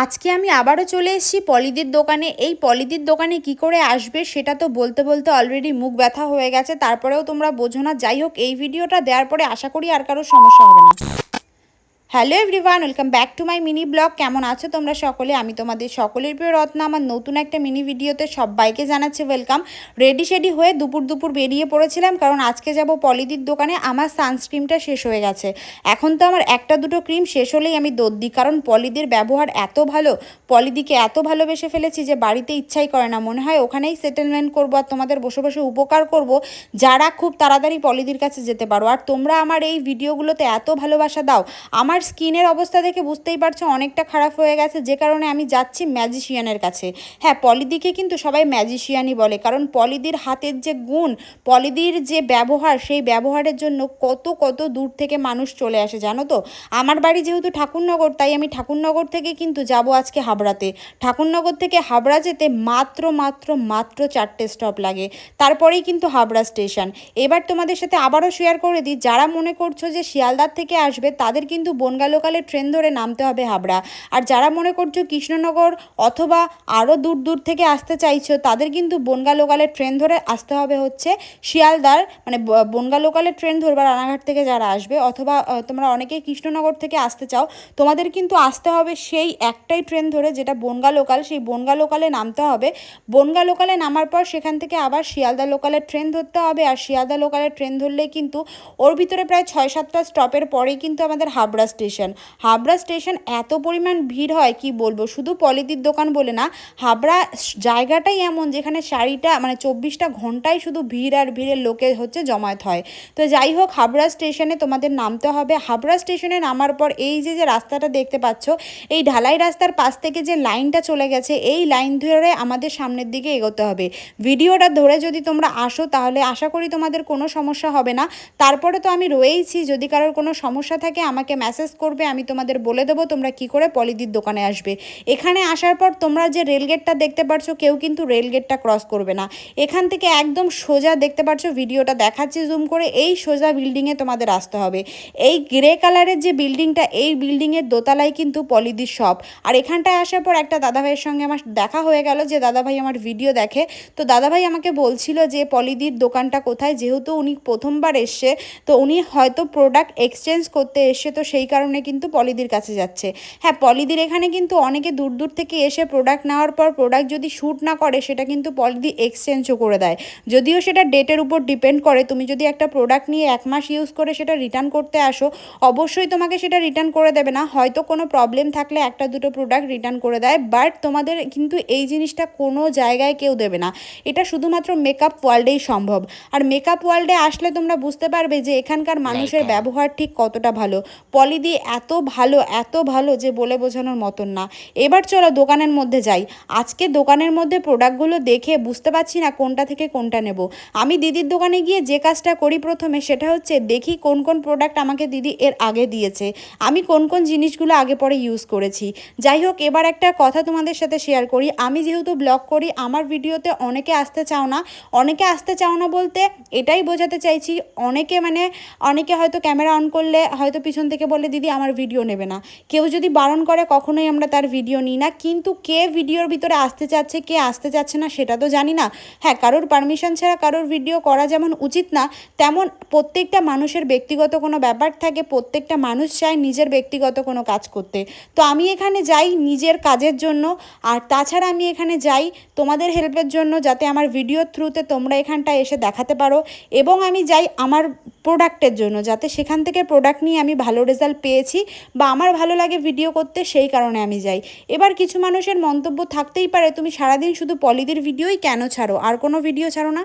আজকে আমি আবারও চলে এসেছি পলিদির দোকানে। এই পলিদির দোকানে কি করে আসবে সেটা তো বলতে বলতে অলরেডি মুখ ব্যথা হয়ে গেছে, তারপরেও তোমরা বোঝো না। যাই হোক, এই ভিডিওটা দেওয়ার পরে আশা করি আর কারোর সমস্যা হবে না। Hello everyone, welcome back to my mini blog. কেমন আছো তোমরা সকলে? আমি তোমাদের সকলের প্রিয় রত্না। আমার নতুন একটা মিনি ভিডিওতে সবাইকে জানাচ্ছি ওয়েলকাম। রেডি শেডি হয়ে দুপুর দুপুর বেরিয়ে পড়েছিলাম, কারণ আজকে যাব পলিদির দোকানে। আমার সানস্ক্রিমটা শেষ হয়ে গেছে। এখন তো আমার একটা দুটো ক্রিম শেষ হলেই আমি দৌড় দিই, কারণ পলিদির ব্যবহার এত ভালো। পলিদিকে এত ভালোবেসে ফেলেছি যে বাড়িতে ইচ্ছাই করে না, মনে হয় ওখানেই সেটেলমেন্ট করবো আর তোমাদের বসে বসে উপকার করব, যারা খুব তাড়াতাড়ি পলিদির কাছে যেতে পারো। আর তোমরা আমার এই ভিডিওগুলোতে এত ভালোবাসা দাও। আমার স্কিনের অবস্থা দেখে বুঝতেই পারছো অনেকটা খারাপ হয়ে গেছে, যে কারণে আমি যাচ্ছি ম্যাজিশিয়ানের কাছে। হ্যাঁ, পলিদিকে কিন্তু সবাই ম্যাজিশিয়ানই বলে, কারণ পলিদির হাতের যে গুণ, পলিদির যে ব্যবহার, সেই ব্যবহারের জন্য কত কত দূর থেকে মানুষ চলে আসে জানো তো। আমার বাড়ি যেহেতু ঠাকুরনগর, তাই আমি ঠাকুরনগর থেকে কিন্তু যাব আজকে হাবড়াতে। ঠাকুরনগর থেকে হাবড়া যেতে মাত্র মাত্র মাত্র 4টে স্টপ লাগে, তারপরেই কিন্তু হাবড়া স্টেশন। এবার তোমাদের সাথে আবারও শেয়ার করে দিই, যারা মনে করছো যে শিয়ালদার থেকে আসবে তাদের কিন্তু বনগা লোকালের ট্রেন ধরে নামতে হবে হাবড়া। আর যারা মনে করছো কৃষ্ণনগর অথবা আরও দূর দূর থেকে আসতে চাইছো, তাদের কিন্তু বনগা লোকালের ট্রেন ধরে আসতে হবে হচ্ছে শিয়ালদার, মানে বনগা লোকালের ট্রেন ধরবা রানাঘাট থেকে যারা আসবে, অথবা তোমরা অনেকেই কৃষ্ণনগর থেকে আসতে চাও, তোমাদের কিন্তু আসতে হবে সেই একটাই ট্রেন ধরে, যেটা বনগা লোকাল। সেই বনগা লোকালে নামতে হবে। বনগা লোকালে নামার পর সেখান থেকে আবার শিয়ালদা লোকালের ট্রেন ধরতে হবে। আর শিয়ালদা লোকালের ট্রেন ধরলেই কিন্তু ওর ভিতরে প্রায় 6-7টা স্টপের পরেই কিন্তু আমাদের হাবড়া স্টেশন। হাবড়া স্টেশন এত পরিমাণ ভিড় হয় কি বলবো, শুধু পলিদির দোকান বলে না, হাবড়া জায়গাটাই এমন যেখানে 24টা ঘন্টায় শুধু ভিড় আর ভিড়ের লোকে হচ্ছে জমায়েত হয়। তো যাই হোক, হাবড়া স্টেশনে তোমাদের নামতে হবে। হাবড়া স্টেশনে নামার পর এই যে যে রাস্তাটা দেখতে পাচ্ছ, এই ঢালাই রাস্তার পাশ থেকে যে লাইনটা চলে গেছে, এই লাইন ধরে আমাদের সামনের দিকে এগোতে হবে। ভিডিওটা ধরে যদি তোমরা আসো তাহলে আশা করি তোমাদের কোনো সমস্যা হবে না। তারপরে তো আমি রয়েইছি, যদি কারোর কোনো সমস্যা থাকে আমাকে মেসেজ করবে, আমি তোমাদের বলে দেবো তোমরা কি করে পলিদির দোকানে আসবে। এখানে আসার পর তোমরা যে রেলগেটটা দেখতে পাচ্ছ, কেউ কিন্তু রেলগেটটা ক্রস করবে না। এখান থেকে একদম সোজা দেখতে পাচ্ছ, ভিডিওটা দেখাচ্ছি জুম করে, এই সোজা বিল্ডিংয়ে তোমাদের আসতে হবে। এই গ্রে কালারের যে বিল্ডিংটা, এই বিল্ডিংয়ের দোতলায় কিন্তু পলিদির শপ। আর এখানটায় আসার পর একটা দাদাভাইয়ের সঙ্গে আমার দেখা হয়ে গেল, যে দাদাভাই আমার ভিডিও দেখে। তো দাদাভাই আমাকে বলছিল যে পলিদির দোকানটা কোথায়, যেহেতু উনি প্রথমবার এসছে, তো উনি হয়তো প্রোডাক্ট এক্সচেঞ্জ করতে এসছে, তো সেই কারণে কিন্তু পলিদির কাছে যাচ্ছে। হ্যাঁ, পলিদির এখানে কিন্তু অনেকে দূর দূর থেকে এসে প্রোডাক্ট নেওয়ার পর প্রোডাক্ট যদি শ্যুট না করে, সেটা কিন্তু পলিদি এক্সচেঞ্জও করে দেয়। যদিও সেটা ডেটের উপর ডিপেন্ড করে। তুমি যদি একটা প্রোডাক্ট নিয়ে 1 মাস ইউজ করে সেটা রিটার্ন করতে আসো, অবশ্যই তোমাকে সেটা রিটার্ন করে দেবে না। হয়তো কোনো প্রবলেম থাকলে একটা দুটো প্রোডাক্ট রিটার্ন করে দেয়, বাট তোমাদের কিন্তু এই জিনিসটা কোনো জায়গায় কেউ দেবে না। এটা শুধুমাত্র মেকআপ ওয়ার্ল্ডেই সম্ভব। আর মেকআপ ওয়ার্ল্ডে আসলে তোমরা বুঝতে পারবে যে এখানকার মানুষের ব্যবহার ঠিক কতটা ভালো। পলিদি এত ভালো যে বলে বোঝানোর মতন না। এবার চলো দোকানের মধ্যে যাই। আজকে দোকানের মধ্যে প্রোডাক্টগুলো দেখে বুঝতে পারছি না কোনটা থেকে কোনটা নেব। আমি দিদির দোকানে গিয়ে যে কাজটা করি প্রথমে, সেটা হচ্ছে দেখি কোন কোন প্রোডাক্ট আমাকে দিদি এর আগে দিয়েছে, আমি কোন কোন জিনিসগুলো আগে পরে ইউজ করেছি। যাই হোক, এবার একটা কথা তোমাদের সাথে শেয়ার করি। আমি যেহেতু ব্লগ করি, আমার ভিডিওতে অনেকে আসতে চাও না। অনেকে আসতে চাও না বলতে এটাই বোঝাতে চাইছি, অনেকে হয়তো ক্যামেরা অন করলে হয়তো পিছন থেকে বলে দিদি আমার ভিডিও নেবে না। কেউ যদি বারণ করে, কখনোই আমরা তার ভিডিও নিই না। কিন্তু কে ভিডিওর ভিতরে আসতে চাচ্ছে, কে আসতে চাচ্ছে না, সেটা তো জানি না। হ্যাঁ, কারোর পারমিশন ছাড়া কারোর ভিডিও করা যেমন উচিত না, তেমন প্রত্যেকটা মানুষের ব্যক্তিগত কোনো ব্যাপার থাকে। প্রত্যেকটা মানুষ চায় নিজের ব্যক্তিগত কোনো কাজ করতে। তো আমি এখানে যাই নিজের কাজের জন্য, আর তাছাড়া আমি এখানে যাই তোমাদের হেল্পের জন্য, যাতে আমার ভিডিওর থ্রুতে তোমরা এখানটায় এসে দেখাতে পারো। এবং আমি যাই আমার প্রোডাক্টের জন্য, যাতে সেখান থেকে প্রোডাক্ট নিয়ে আমি ভালো রেজাল্ট পেয়েছি বা আমার ভালো লাগে ভিডিও করতে, সেই কারণে আমি যাই। এবার কিছু মানুষের মন্তব্য থাকতেই পারে, তুমি সারাদিন শুধু পলিদির ভিডিওই কেন ছাড়ো, আর কোনো ভিডিও ছাড়ো না?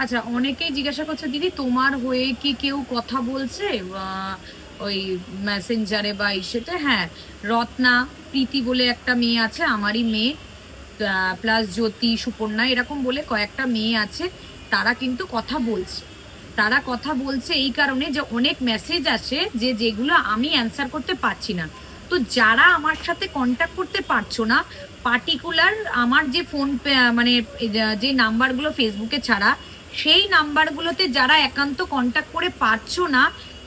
আচ্ছা, অনেকেই জিজ্ঞাসা করছে দিদি তোমার হয়ে কি কেউ কথা বলছে ওই মেসেঞ্জারে বা ইসেতে? হ্যাঁ, রত্না, প্রীতি বলে একটা মেয়ে আছে, আমারই মেয়ে, প্লাস জ্যোতি, সুপর্ণা, এরকম বলে কয়েকটা মেয়ে আছে। তারা কিন্তু কথা বলছে। তারা কথা বলছে এই কারণে যে অনেক মেসেজ আসে যেগুলো আমি অ্যান্সার করতে পারছি না। তো যারা আমার সাথে কন্ট্যাক্ট করতে পারছো না, পার্টিকুলার আমার যে ফোন মানে যে নাম্বারগুলো ফেসবুকে ছাড়া, সেই নাম্বারগুলোতে যারা একান্ত কন্ট্যাক্ট করে পারছো না,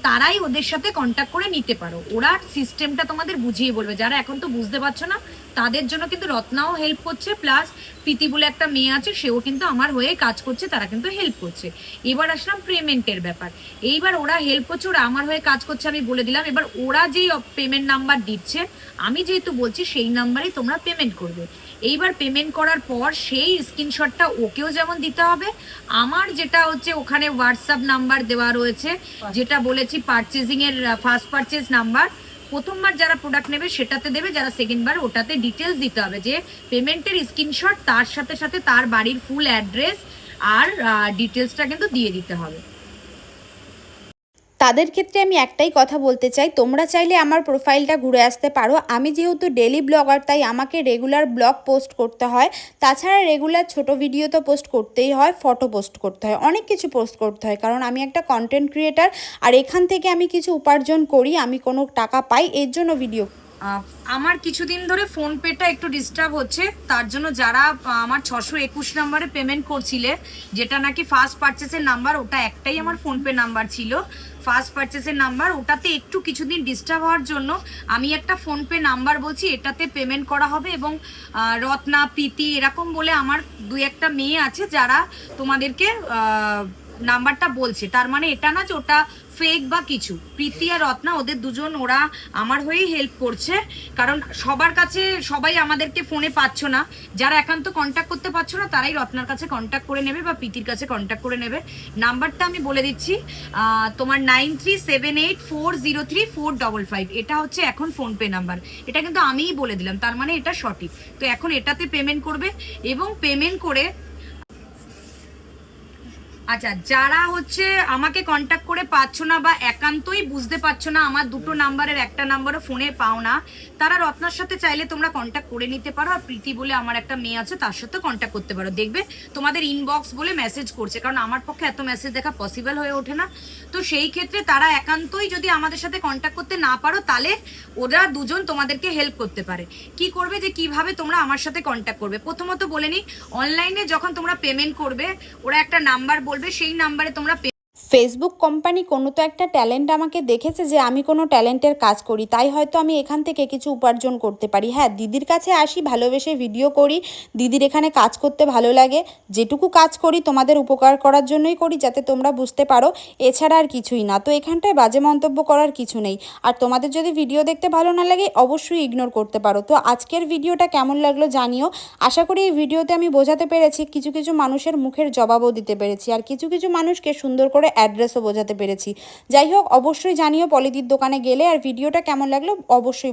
তারাই ওদের সাথে কন্ট্যাক্ট করে নিতে পারো। ওরা সিস্টেমটা তোমাদের বুঝিয়ে বলবে। যারা এখন তো বুঝতে পারছো না তাদের জন্য কিন্তু রত্নাও হেল্প করছে, প্লাস প্রীতি বলে একটা মেয়ে আছে সেও কিন্তু আমার হয়ে কাজ করছে, তারা কিন্তু হেল্প করছে। এবার আসলাম পেমেন্টের ব্যাপার। এইবার ওরা হেল্প করছে, ওরা আমার হয়ে কাজ করছে, আমি বলে দিলাম। এবার ওরা যেই পেমেন্ট নাম্বার দিচ্ছে, আমি যেহেতু বলছি সেই নাম্বারে তোমরা পেমেন্ট করবে। এইবার পেমেন্ট করার পর সেই স্ক্রিনশটটা ওকেও যেমন দিতে হবে, আমার যেটা হচ্ছে ওখানে হোয়াটসঅ্যাপ নাম্বার দেওয়া রয়েছে, যেটা বলেছি পারচেজিং এর ফার্স্ট পারচেজ নাম্বার, প্রথমবার যারা প্রোডাক্ট নেবে সেটাতে দেবে, যারা সেকেন্ড বার ওটাতে ডিটেলস দিতে হবে যে পেমেন্টের স্ক্রিনশট, তার সাথে সাথে তার বাড়ির ফুল অ্যাড্রেস আর ডিটেলসটা কিন্তু দিয়ে দিতে হবে। তাদের ক্ষেত্রে আমি একটাই কথা বলতে চাই, তোমরা চাইলে আমার প্রোফাইলটা ঘুরে আসতে পারো। আমি যেহেতু ডেলি ব্লগার, তাই আমাকে রেগুলার ব্লগ পোস্ট করতে হয়, তাছাড়া রেগুলার ছোট ভিডিও তো পোস্ট করতেই হয়, ফটো পোস্ট করতে হয়, অনেক কিছু পোস্ট করতে হয়, কারণ আমি একটা কন্টেন্ট ক্রিয়েটার। আর এখান থেকে আমি কিছু উপার্জন করি, আমি কোনো টাকা পাই, এর জন্য ভিডিও। আমার কিছুদিন ধরে ফোনপেটা একটু ডিস্টার্ব হচ্ছে, তার জন্য যারা আমার 621 নাম্বারে পেমেন্ট করছিলে, যেটা নাকি ফার্স্ট পারচেসের নাম্বার, ওটা একটাই আমার ফোনপে নাম্বার ছিল, ফার্স্ট পারচেসের নাম্বার, ওটাতে একটু কিছুদিন ডিস্টার্ব হওয়ার জন্য আমি একটা ফোনপে নাম্বার বলছি, এটাতে পেমেন্ট করা হবে। এবং রত্না, প্রীতি এরকম বলে আমার 2-1টা মেয়ে আছে যারা তোমাদেরকে নাম্বারটা বলছে। তার মানে এটা না যে ওটা ফেক বা কিছু। প্রীতি আর রত্না ওদের দুজন, ওরা আমার হয়েই হেল্প করছে, কারণ সবার কাছে সবাই আমাদেরকে ফোনে পাচ্ছ না, যারা একান্ত কন্ট্যাক্ট করতে পারছো না তারাই রত্নার কাছে কন্ট্যাক্ট করে নেবে বা প্রীতির কাছে কন্ট্যাক্ট করে নেবে। নাম্বারটা আমি বলে দিচ্ছি, তোমার 9378403455, এটা হচ্ছে এখন ফোনপে নাম্বার। এটা কিন্তু আমিই বলে দিলাম, তার মানে এটা সঠিক। তো এখন এটাতে পেমেন্ট করবে, এবং পেমেন্ট করে আচ্ছা, যারা হচ্ছে আমাকে কন্ট্যাক্ট করে পাচ্ছ না বা একান্তই বুঝতে পারছো না, আমার দুটো নাম্বারের একটা নাম্বারও ফোনে পাও না, তারা রত্নার সাথে চাইলে তোমরা কন্ট্যাক্ট করে নিতে পারো। আর প্রীতি বলে আমার একটা মেয়ে আছে, তার সাথে কন্ট্যাক্ট করতে পারো। দেখবে তোমাদের ইনবক্স বলে মেসেজ করছে, কারণ আমার পক্ষে এত মেসেজ দেখা পসিবল হয়ে ওঠে না। তো সেই ক্ষেত্রে তারা একান্তই যদি আমাদের সাথে কন্ট্যাক্ট করতে না পারো, তাহলে ওরা দুজন তোমাদেরকে হেল্প করতে পারে। কি করবে, যে কিভাবে তোমরা আমার সাথে কন্ট্যাক্ট করবে। প্রথমত বলে নি, অনলাইনে যখন তোমরা পেমেন্ট করবে, ওরা একটা নাম্বার বলবে, সেই নাম্বারে তোমরা ফেসবুক কোম্পানি কোনো তো একটা ট্যালেন্ট আমাকে দেখেছে যে আমি কোনো ট্যালেন্টের কাজ করি, তাই হয়তো আমি এখান থেকে কিছু উপার্জন করতে পারি। হ্যাঁ, দিদির কাছে আসি, ভালোবেসে ভিডিও করি, দিদির এখানে কাজ করতে ভালো লাগে, যেটুকু কাজ করি তোমাদের উপকার করার জন্যই করি, যাতে তোমরা বুঝতে পারো, এছাড়া আর কিছুই না। তো এখানটায় বাজে মন্তব্য করার কিছু নেই। আর তোমাদের যদি ভিডিও দেখতে ভালো না লাগে অবশ্যই ইগনোর করতে পারো। তো আজকের ভিডিওটা কেমন লাগলো জানিও। আশা করি এই ভিডিওতে আমি বোঝাতে পেরেছি, কিছু কিছু মানুষের মুখের জবাবও দিতে পেরেছি, আর কিছু কিছু মানুষকে সুন্দর করে অ্যাড্রেসও বোঝাতে পেরেছি। যাই হোক, অবশ্যই জানিও পলিদির দোকানে গেলে। আর ভিডিওটা কেমন লাগলো অবশ্যই